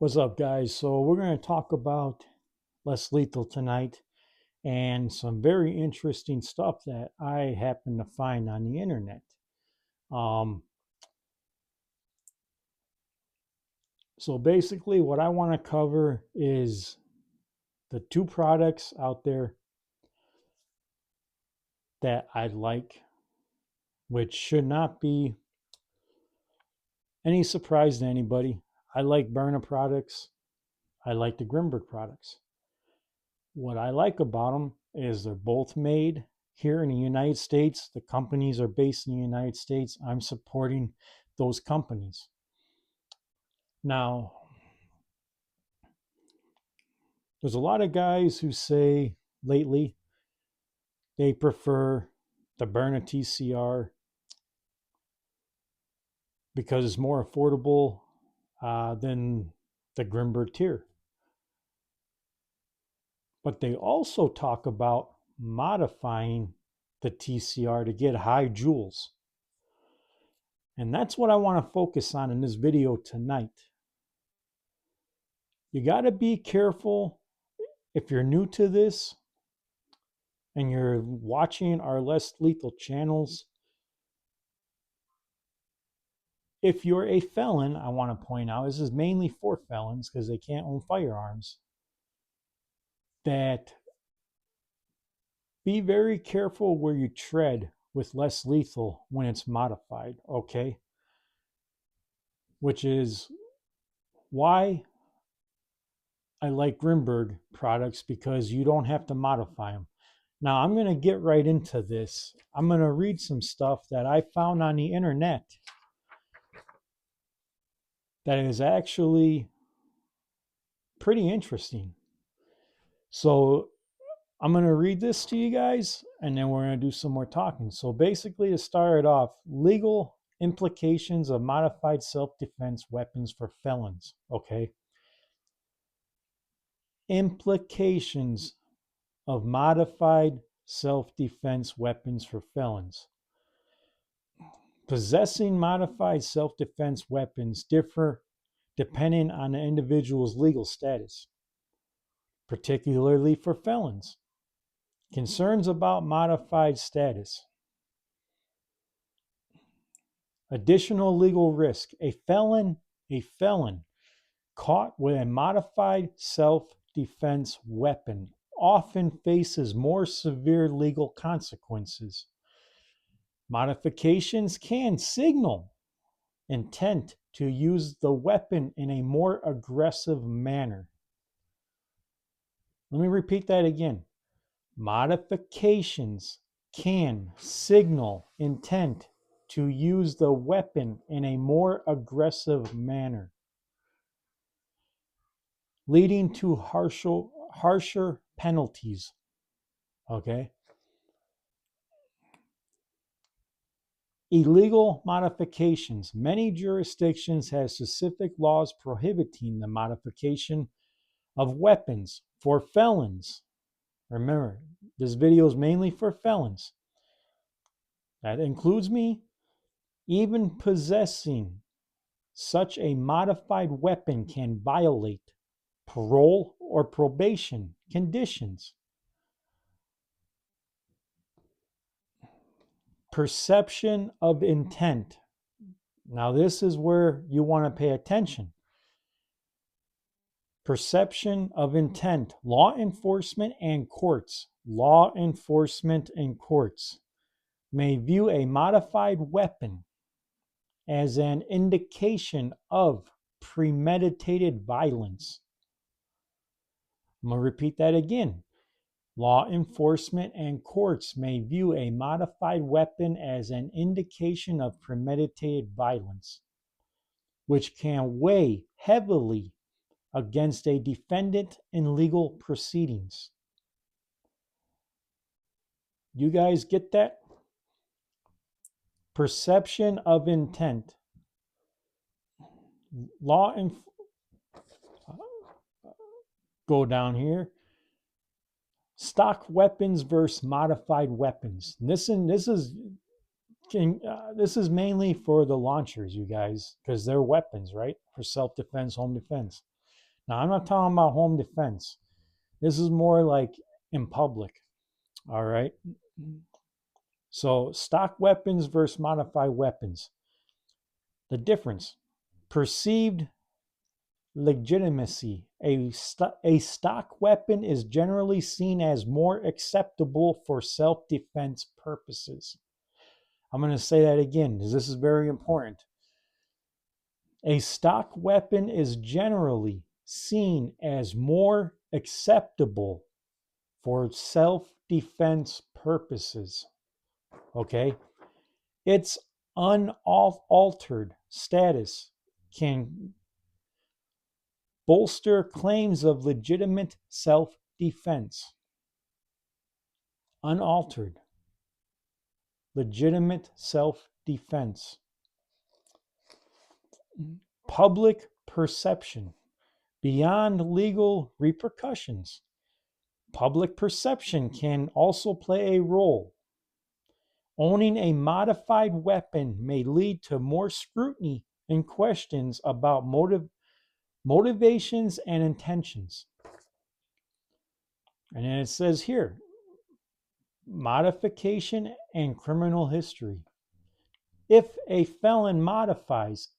What's up, guys? So, we're going to talk about less lethal tonight and some very interesting stuff that I happen to find on the internet. Um, so, basically, what I want to cover is the two products out there that I like, which should not be any surprise to anybody. I like Burner products, I like the Grimberg products. What I like about them is they're both made here in the United States. The companies are based in the United States. I'm supporting those companies. Now, there's a lot of guys who say lately they prefer the Berna TCR because it's more affordable than the Grimberg tier. But they also talk about modifying the TCR to get high joules. And that's what I want to focus on in this video tonight. You got to be careful if you're new to this and you're watching our less lethal channels. If you're a felon, I want to point out, this is mainly for felons because they can't own firearms, that be very careful where you tread with less lethal when it's modified, okay? Which is why I like Grimberg products, because you don't have to modify them. Now, I'm going to get right into this. I'm going to read some stuff that I found on the internet that is actually pretty interesting. So, I'm going to read this to you guys, and then we're going to do some more talking. So, basically, to start it off, legal implications of modified self-defense weapons for felons. Okay. Implications of modified self-defense weapons for felons. Possessing modified self-defense weapons differ depending on the individual's legal status, particularly for felons. Concerns about modified status. Additional legal risk. A felon caught with a modified self-defense weapon often faces more severe legal consequences. Modifications can signal intent to use the weapon in a more aggressive manner. Let me repeat that again. Modifications can signal intent to use the weapon in a more aggressive manner, leading to harsher penalties. Okay? Illegal modifications. Many jurisdictions have specific laws prohibiting the modification of weapons for felons. Remember, this video is mainly for felons. That includes me. Even possessing such a modified weapon can violate parole or probation conditions. Perception of intent. Now, this is where you want to pay attention. Perception of intent. Law enforcement and courts may view a modified weapon as an indication of premeditated violence. I'm going to repeat that again. Law enforcement and courts may view a modified weapon as an indication of premeditated violence, which can weigh heavily against a defendant in legal proceedings. You guys get that? Perception of intent. Go down here. Stock weapons versus modified weapons. This is mainly for the launchers, you guys, because they're weapons, right? For self-defense, home defense. Now, I'm not talking about home defense. This is more like in public. All right. So, stock weapons versus modified weapons. The difference: perceived legitimacy. A stock weapon is generally seen as more acceptable for self defense purposes. I'm going to say that again because this is very important. A stock weapon is generally seen as more acceptable for self defense purposes. Okay? Its unaltered status can bolster claims of legitimate self defense. Unaltered, legitimate self defense. Public perception. Beyond legal repercussions, public perception can also play a role. Owning a modified weapon may lead to more scrutiny and questions about motivations and intentions. And then it says here, modification and criminal history. If a felon modifies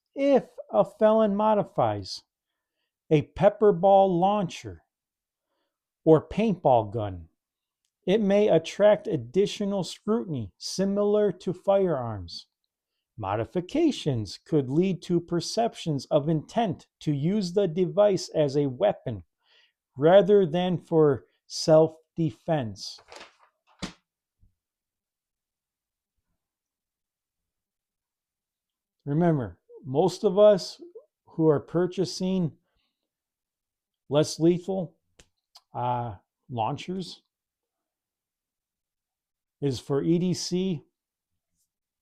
a pepper ball launcher or paintball gun, it may attract additional scrutiny similar to firearms. Modifications could lead to perceptions of intent to use the device as a weapon rather than for self-defense. Remember, most of us who are purchasing less lethal launchers is for EDC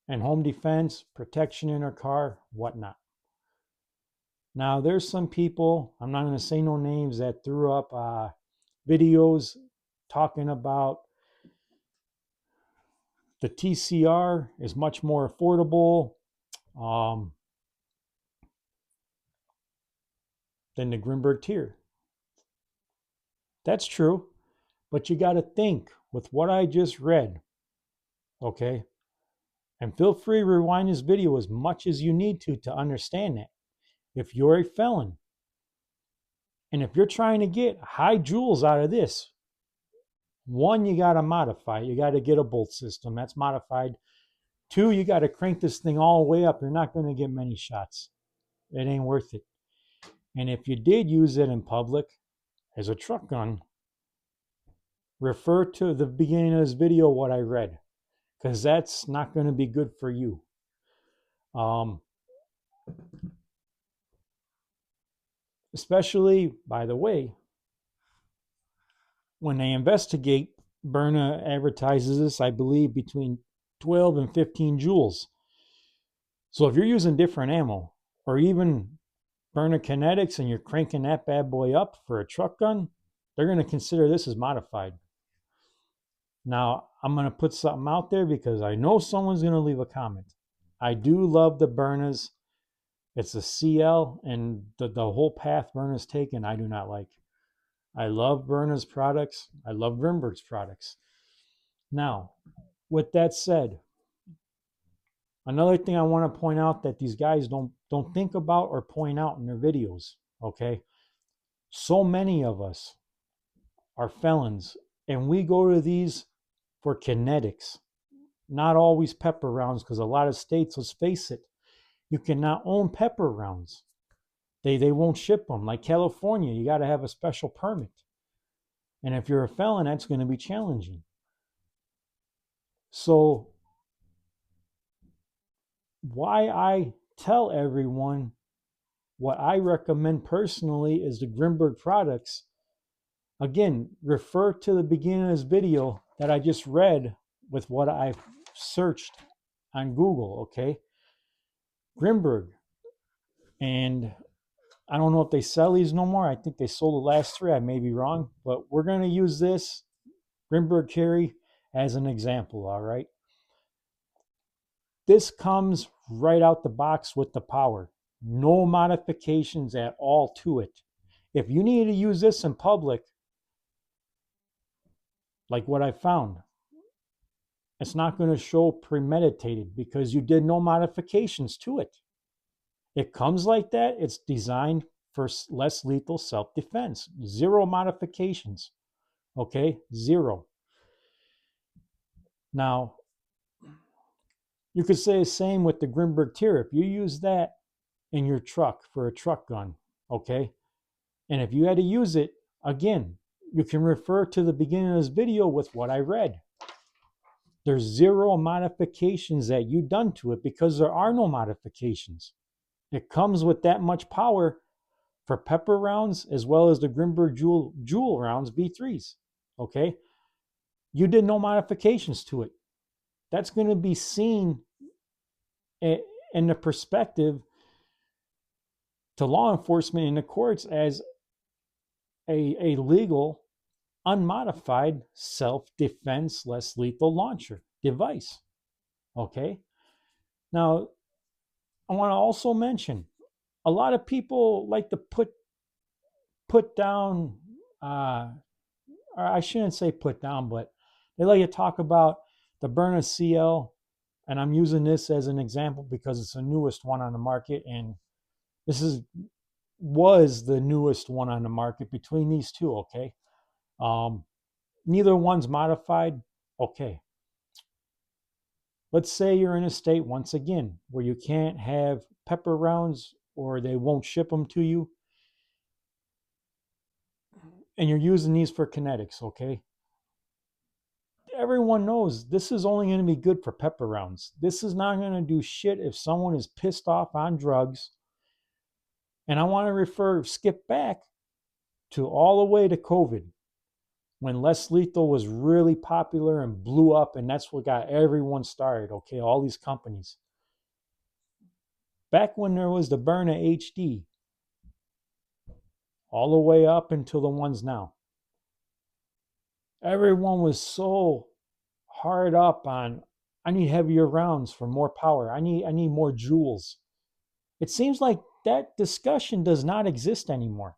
and home defense, protection in our car, whatnot. Now, there's some people, I'm not going to say no names, that threw up videos talking about the TCR is much more affordable than the Grimberg tier. That's true, but you got to think with what I just read, okay? And feel free to rewind this video as much as you need to understand that. If you're a felon, and if you're trying to get high joules out of this, one, you got to modify. You got to get a bolt system that's modified. Two, you got to crank this thing all the way up. You're not going to get many shots. It ain't worth it. And if you did use it in public as a truck gun, refer to the beginning of this video what I read, because that's not going to be good for you. Especially, by the way, when they investigate, Berna advertises this, I believe, between 12 and 15 joules. So if you're using different ammo, or even Berna kinetics, and you're cranking that bad boy up for a truck gun, they're going to consider this as modified. Now, I'm going to put something out there because I know someone's going to leave a comment. I do love the Bernas. It's a CL, and the whole path Berna's taken, I do not like. I love Berna's products. I love Grimberg's products. Now, with that said, another thing I want to point out that these guys don't think about or point out in their videos, okay? So many of us are felons, and we go to these for kinetics, not always pepper rounds, because a lot of states, let's face it, you cannot own pepper rounds. They won't ship them. Like California, you got to have a special permit. And if you're a felon, that's going to be challenging. So why I tell everyone what I recommend personally is the Grimberg products. Again, refer to the beginning of this video that I just read with what I've searched on Google, okay? Grimberg. And I don't know if they sell these no more. I think they sold the last three. I may be wrong. But we're going to use this Grimberg carry as an example, all right? This comes right out the box with the power. No modifications at all to it. If you need to use this in public, like what I found, it's not going to show premeditated because you did no modifications to it. It comes like that. It's designed for less lethal self-defense. Zero modifications. Okay? Zero. Now, you could say the same with the Grimberg tier. If you use that in your truck for a truck gun, okay? And if you had to use it, again, you can refer to the beginning of this video with what I read. There's zero modifications that you've done to it because there are no modifications. It comes with that much power for pepper rounds as well as the Grimberg Jewel rounds, B3s. Okay? You did no modifications to it. That's going to be seen in the perspective to law enforcement in the courts as a legal, unmodified self-defense, less lethal launcher device. Okay? Now, I want to also mention a lot of people like to put down, or I shouldn't say put down, but they like to talk about the Byrna CL, and I'm using this as an example because it's the newest one on the market, and this was the newest one on the market between these two. Okay, neither one's modified. Okay, let's say you're in a state once again where you can't have pepper rounds or they won't ship them to you, and you're using these for kinetics. Okay, everyone knows this is only going to be good for pepper rounds. This is not going to do shit if someone is pissed off on drugs. And I want to skip back to all the way to COVID when less lethal was really popular and blew up, and that's what got everyone started. Okay, all these companies. Back when there was the Byrna HD, all the way up until the ones now. Everyone was so hard up on, I need heavier rounds for more power. I need more joules. It seems like that discussion does not exist anymore.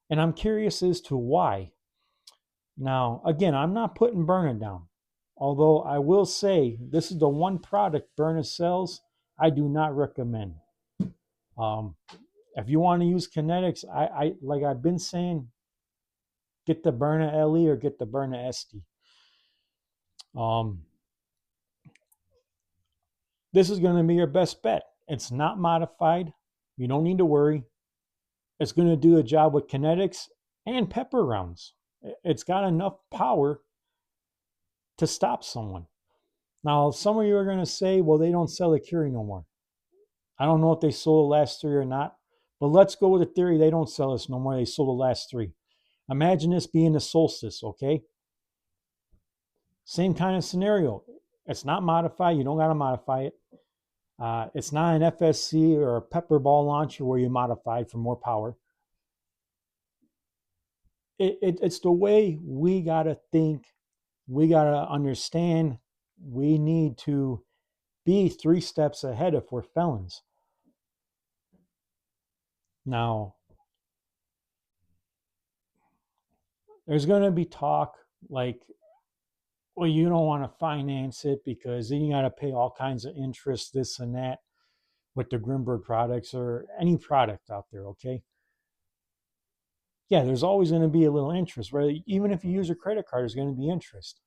And I'm curious as to why. Now, again, I'm not putting Byrna down. Although I will say this is the one product Byrna sells I do not recommend. If you want to use kinetics, I like I've been saying, get the Byrna LE or get the Byrna SD. This is going to be your best bet. It's not modified. You don't need to worry. It's going to do a job with kinetics and pepper rounds. It's got enough power to stop someone. Now, some of you are going to say, well, they don't sell the Curie no more. I don't know if they sold the last three or not, but let's go with the theory they don't sell this no more. They sold the last three. Imagine this being the Solstice, okay? Same kind of scenario. It's not modified. You don't got to modify it. It's not an FSC or a pepper ball launcher where you modify for more power. It's the way we got to think. We got to understand. We need to be 3 steps ahead if we're felons. Now, there's going to be talk like, well, you don't want to finance it because then you got to pay all kinds of interest, this and that, with the Grimberg products or any product out there, okay? Yeah, there's always going to be a little interest, right? Even if you use a credit card, there's going to be interest.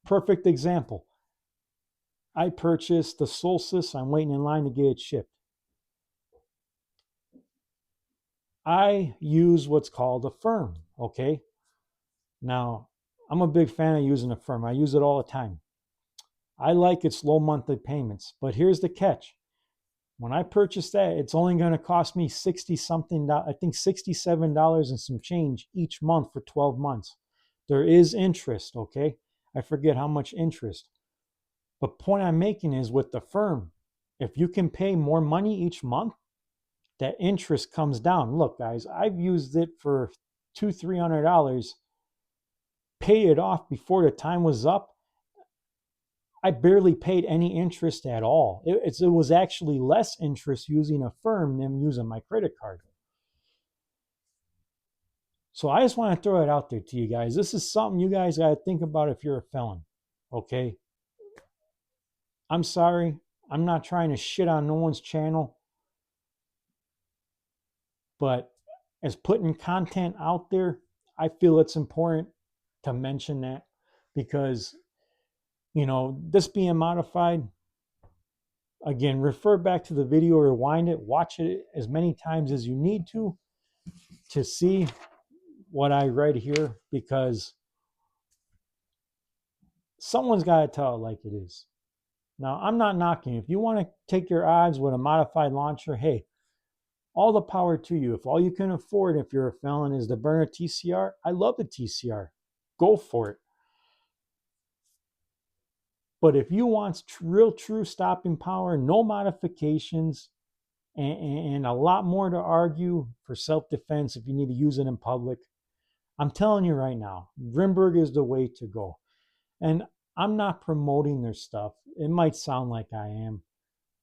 Perfect example. I purchased the Solstice. I'm waiting in line to get it shipped. I use what's called a firm, okay? Now, I'm a big fan of using a firm. I use it all the time. I like its low monthly payments, but here's the catch. When I purchased that, it's only going to cost me 60 something, I think $67 and some change each month for 12 months. There is interest, okay? I forget how much interest. But point I'm making is with the firm, if you can pay more money each month, that interest comes down. Look, guys, I've used it for $200-300, paid it off before the time was up. I barely paid any interest at all. It was actually less interest using a firm than using my credit card. So I just want to throw it out there to you guys. This is something you guys got to think about if you're a felon. Okay? I'm sorry. I'm not trying to shit on no one's channel, but as putting content out there, I feel it's important to mention that because, this being modified, again, refer back to the video, rewind it, watch it as many times as you need to see what I write here, because someone's got to tell it like it is. Now, I'm not knocking. If you want to take your odds with a modified launcher, hey, all the power to you. If all you can afford, if you're a felon, is to burn a TCR, I love the TCR. Go for it. But if you want real, true stopping power, no modifications, and a lot more to argue for self-defense if you need to use it in public, I'm telling you right now, Grimberg is the way to go. And I'm not promoting their stuff. It might sound like I am.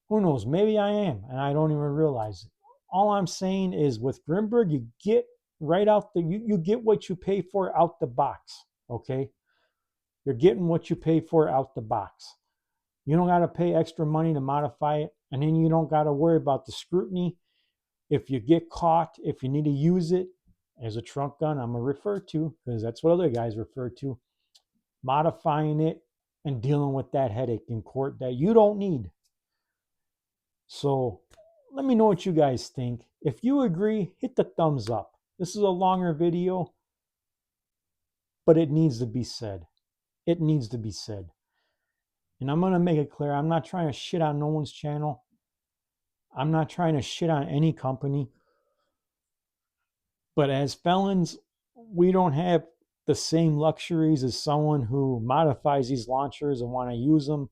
Who knows? Maybe I am, and I don't even realize it. All I'm saying is with Grimberg, you get right out the, you get what you pay for out the box, okay? You're getting what you pay for out the box. You don't got to pay extra money to modify it, and then you don't got to worry about the scrutiny. If you get caught, if you need to use it as a trunk gun, I'm going to refer to, because that's what other guys refer to, modifying it and dealing with that headache in court that you don't need. So let me know what you guys think. If you agree, hit the thumbs up. This is a longer video, but it needs to be said. It needs to be said. And I'm going to make it clear, I'm not trying to shit on no one's channel. I'm not trying to shit on any company. But as felons, we don't have the same luxuries as someone who modifies these launchers and want to use them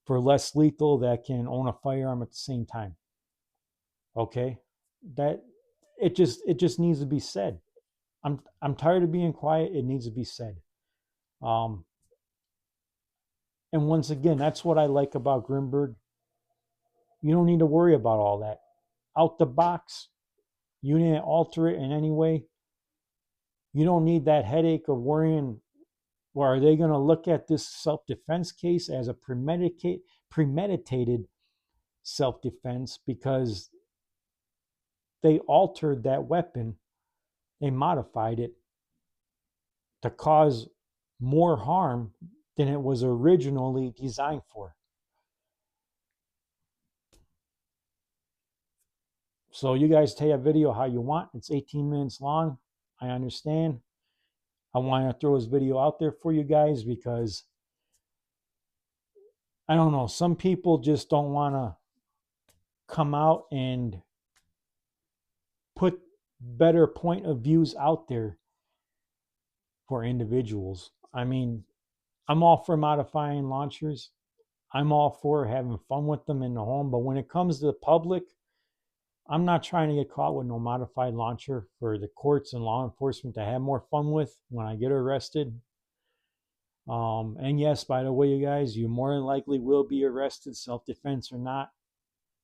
for less lethal that can own a firearm at the same time. Okay? That it just needs to be said. I'm tired of being quiet. It needs to be said. And once again, that's what I like about Grimberg. You don't need to worry about all that. Out the box, you didn't alter it in any way. You don't need that headache of worrying, well, are they going to look at this self-defense case as a premeditated self-defense because they altered that weapon, they modified it to cause more harm than it was originally designed for. So you guys take a video how you want. It's 18 minutes long. I understand. I want to throw this video out there for you guys because I don't know, some people just don't want to come out and put better point of views out there for individuals. I mean, I'm all for modifying launchers. I'm all for having fun with them in the home. But when it comes to the public, I'm not trying to get caught with no modified launcher for the courts and law enforcement to have more fun with when I get arrested. And yes, by the way, you guys, you more than likely will be arrested, self-defense or not,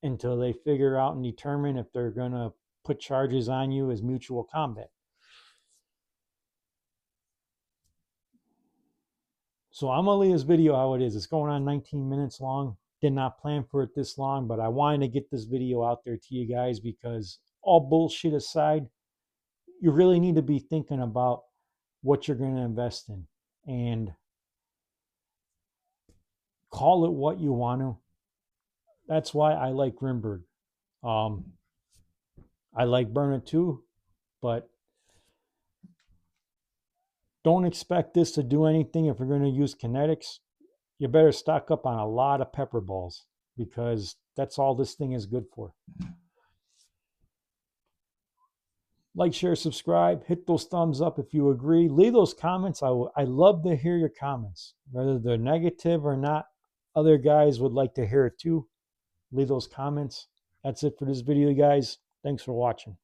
until they figure out and determine if they're going to put charges on you as mutual combat. So I'm going to leave this video how it is. It's going on 19 minutes long. Did not plan for it this long, but I wanted to get this video out there to you guys because all bullshit aside, you really need to be thinking about what you're going to invest in and call it what you want to. That's why I like Grimberg. I like Burner too, but don't expect this to do anything if you're going to use kinetics. You better stock up on a lot of pepper balls because that's all this thing is good for. Like, share, subscribe, hit those thumbs up if you agree. Leave those comments. I love to hear your comments, whether they're negative or not. Other guys would like to hear it too. Leave those comments. That's it for this video, guys. Thanks for watching.